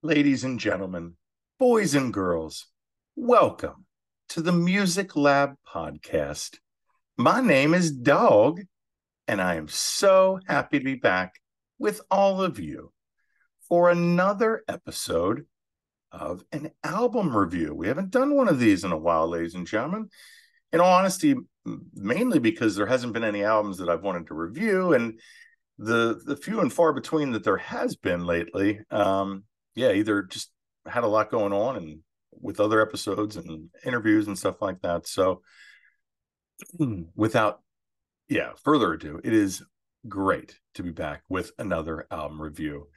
Ladies and gentlemen, boys and girls, welcome to the Music Lab podcast. My name is Dogg, and I am so happy to be back with all of you for another episode of an album review. We haven't done one of these in a while, ladies and gentlemen. In all honesty, mainly because there hasn't been any albums that I've wanted to review, and the few and far between that there has been lately, either just had a lot going on and with other episodes and interviews and stuff like that. So without further ado, it is great to be back with another album review.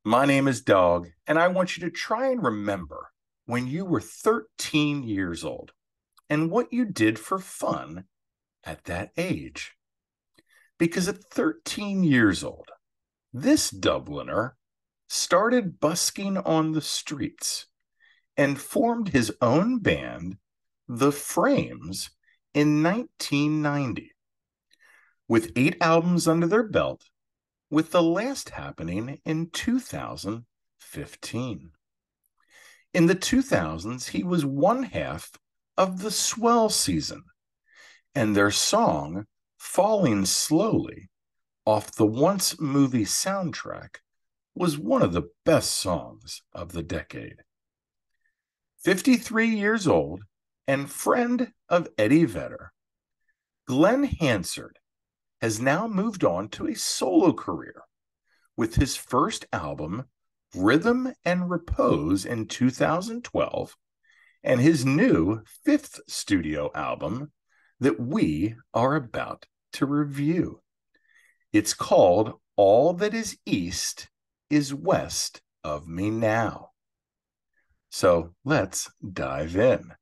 My name is Dogg, and I want you to try and remember when you were 13 years old and what you did for fun at that age. Because at 13 years old, this Dubliner started busking on the streets and formed his own band, The Frames, in 1990. With 8 albums under their belt, with the last happening in 2015. In the 2000s, he was one half of the Swell season, and their song, Falling Slowly, off the Once movie soundtrack, was one of the best songs of the decade. 53 years old and friend of Eddie Vedder, Glen Hansard has now moved on to a solo career with his first album, Rhythm and Repose, in 2012, and his new 5th studio album that we are about to review. It's called All That Is East Is West of Me Now. So let's dive in.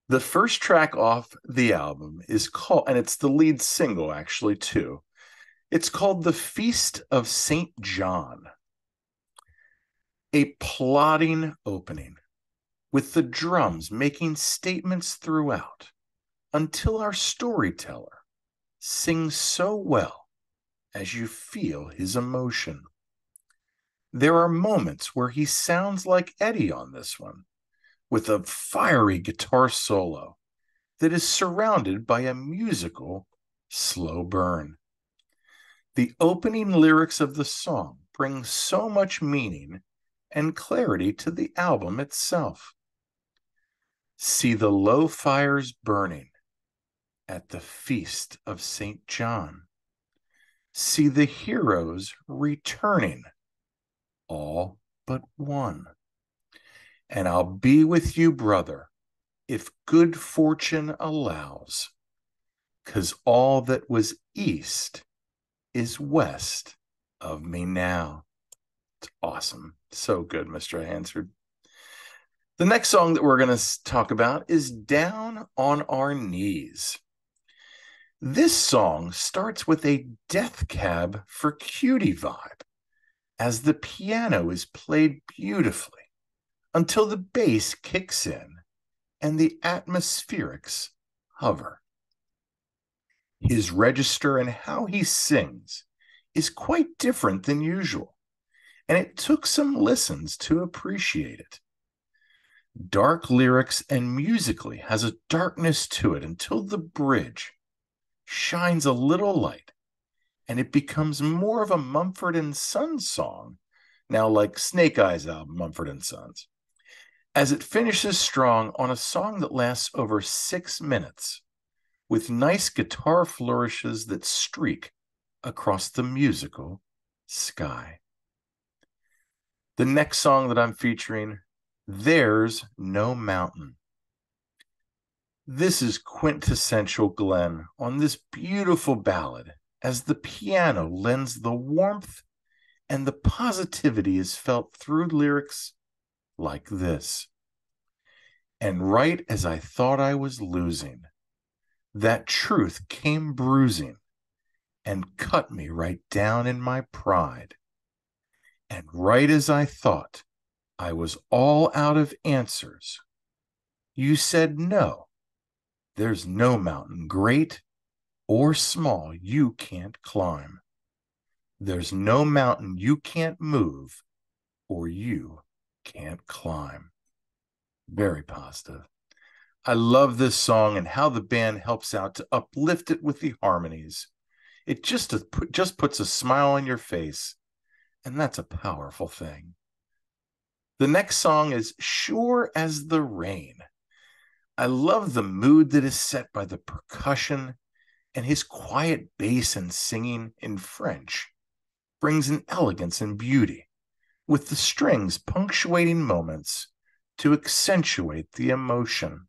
The first track off the album is called, and it's the lead single actually too. It's called The Feast of St. John. A plodding opening with the drums making statements throughout until our storyteller sings so well as you feel his emotion. There are moments where he sounds like Eddie on this one, with a fiery guitar solo that is surrounded by a musical slow burn. The opening lyrics of the song bring so much meaning and clarity to the album itself. See the low fires burning at the feast of St. John. See the heroes returning, all but one. And I'll be with you, brother, if good fortune allows, 'cause all that was east is west of me now. It's awesome. So good, Mr. Hansard. The next song that we're going to talk about is Down on Our Knees. This song starts with a Death Cab for Cutie vibe as the piano is played beautifully until the bass kicks in and the atmospherics hover. His register and how he sings is quite different than usual, and it took some listens to appreciate it. Dark lyrics and musically has a darkness to it until the bridge shines a little light and it becomes more of a Mumford & Sons song, now like Snake Eyes' album, Mumford & Sons, as it finishes strong on a song that lasts over 6 minutes, with nice guitar flourishes that streak across the musical sky. The next song that I'm featuring, There's No Mountain. This is quintessential Glen on this beautiful ballad as the piano lends the warmth and the positivity is felt through lyrics like this. And right as I thought I was losing, that truth came bruising and cut me right down in my pride. And right as I thought I was all out of answers, you said no. There's no mountain, great or small, you can't climb. There's no mountain you can't move or you can't climb. Very positive. I love this song and how the band helps out to uplift it with the harmonies. It just puts a smile on your face, and that's a powerful thing. The next song is Sure as the Rain. I love the mood that is set by the percussion, and his quiet bass and singing in French brings an elegance and beauty, with the strings punctuating moments to accentuate the emotion.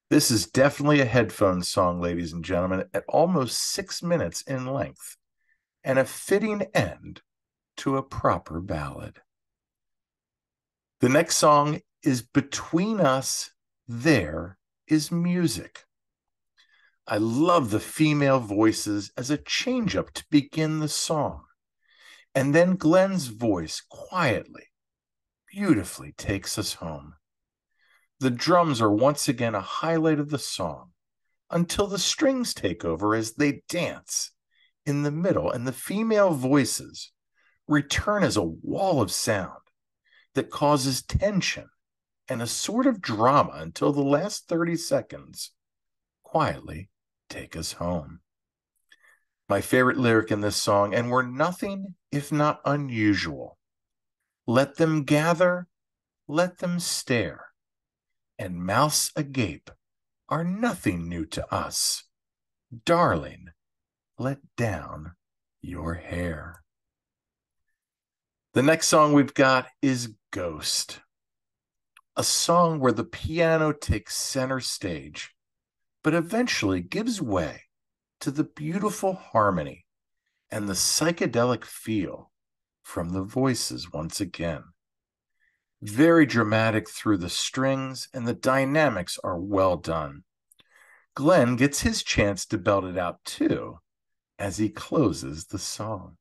This is definitely a headphone song, ladies and gentlemen, at almost 6 minutes in length, and a fitting end to a proper ballad. The next song is Between Us, There is Music. I love the female voices as a change-up to begin the song, and then Glen's voice quietly, beautifully takes us home. The drums are once again a highlight of the song until the strings take over as they dance in the middle, and the female voices return as a wall of sound that causes tension and a sort of drama until the last 30 seconds quietly take us home. My favorite lyric in this song, and we're nothing if not unusual. Let them gather, let them stare, and mouths agape are nothing new to us. Darling, let down your hair. The next song we've got is Ghost, a song where the piano takes center stage, but eventually gives way to the beautiful harmony and the psychedelic feel from the voices once again. Very dramatic through the strings, and the dynamics are well done. Glen gets his chance to belt it out too as he closes the song.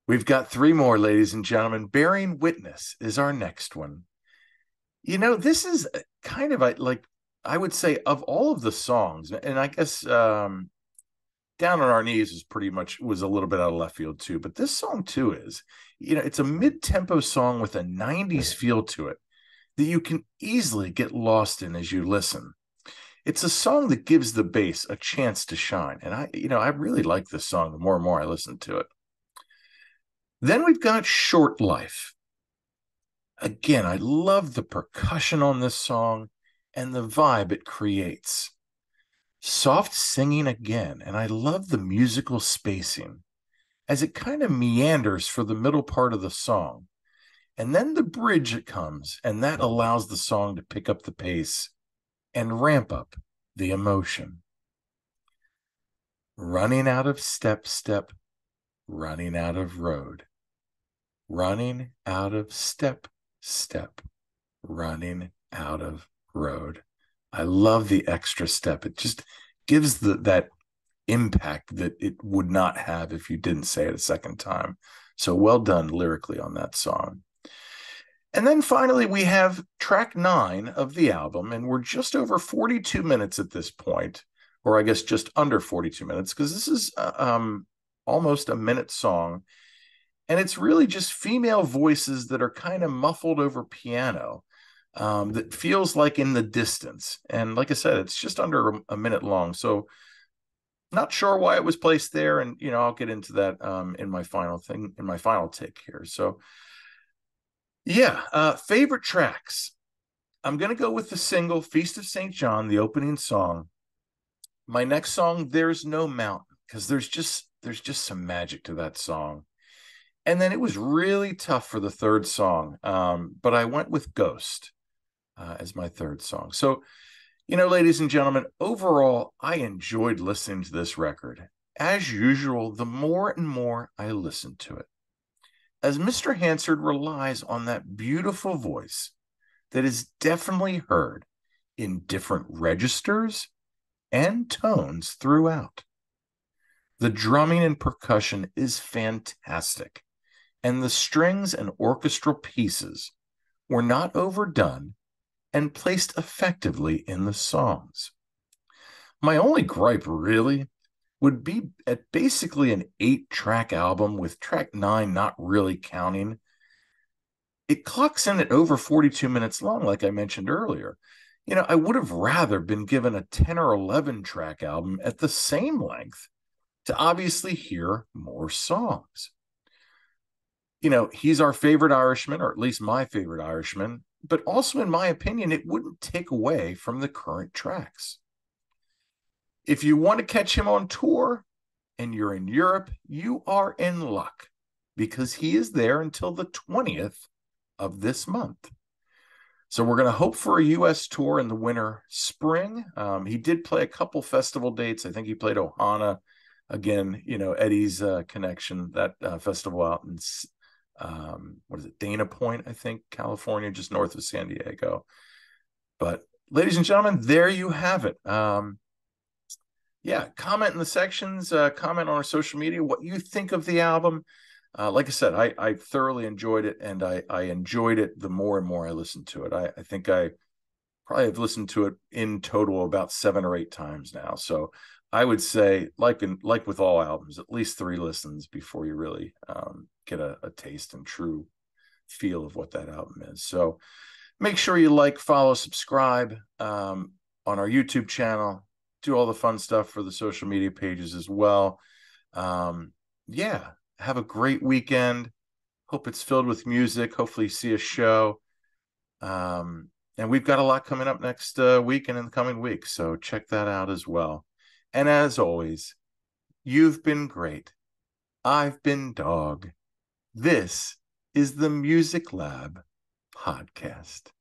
We've got 3 more, ladies and gentlemen. Bearing Witness is our next one. You know, this is kind of like, I would say, of all of the songs, and I guess Down on Our Knees was a little bit out of left field too, but this song too is, it's a mid-tempo song with a 90s feel to it that you can easily get lost in as you listen. It's a song that gives the bass a chance to shine, and I really like this song the more and more I listen to it. Then we've got Short Life. Again, I love the percussion on this song and the vibe it creates. Soft singing again, and I love the musical spacing as it kind of meanders for the middle part of the song. And then the bridge comes, and that allows the song to pick up the pace and ramp up the emotion. Running out of step, running out of road. Running out of step, running out of road. I love the extra step. It just gives that impact that it would not have if you didn't say it a second time. So well done lyrically on that song. And then finally, we have track 9 of the album, and we're just over 42 minutes at this point, or I guess just under 42 minutes, because this is almost a minute song. And it's really just female voices that are kind of muffled over piano that feels like in the distance. And like I said, it's just under a minute long. So not sure why it was placed there. And, I'll get into that in my final take here. So yeah, favorite tracks. I'm going to go with the single Feast of St. John, the opening song. My next song, There's No Mountain, because there's just some magic to that song. And then it was really tough for the third song, but I went with Ghost as my third song. So, ladies and gentlemen, overall, I enjoyed listening to this record. As usual, the more and more I listened to it, as Mr. Hansard relies on that beautiful voice that is definitely heard in different registers and tones throughout. The drumming and percussion is fantastic, and the strings and orchestral pieces were not overdone and placed effectively in the songs. My only gripe, really, would be at basically an 8-track album, with track 9 not really counting. It clocks in at over 42 minutes long, like I mentioned earlier. I would have rather been given a 10 or 11 track album at the same length to obviously hear more songs. He's our favorite Irishman, or at least my favorite Irishman, but also, in my opinion, it wouldn't take away from the current tracks. If you want to catch him on tour and you're in Europe, you are in luck, because he is there until the 20th of this month. So we're going to hope for a U.S. tour in the winter, spring. He did play a couple festival dates. I think he played Ohana. Again, Eddie's connection, that festival out in, what is it, Dana Point, I think, California, just north of San Diego. But ladies and gentlemen, there you have it. Yeah, comment in the sections, comment on our social media what you think of the album. Like I said, I thoroughly enjoyed it, and I enjoyed it the more and more I listened to it. I think I probably have listened to it in total about 7 or 8 times now. So I would say, like with all albums, at least 3 listens before you really get a taste and true feel of what that album is. So make sure you like, follow, subscribe on our YouTube channel. Do all the fun stuff for the social media pages as well. Yeah, have a great weekend. Hope it's filled with music. Hopefully see a show. And we've got a lot coming up next week and in the coming weeks, so check that out as well. And as always, you've been great. I've been Dogg. This is the Music Lab Podcast.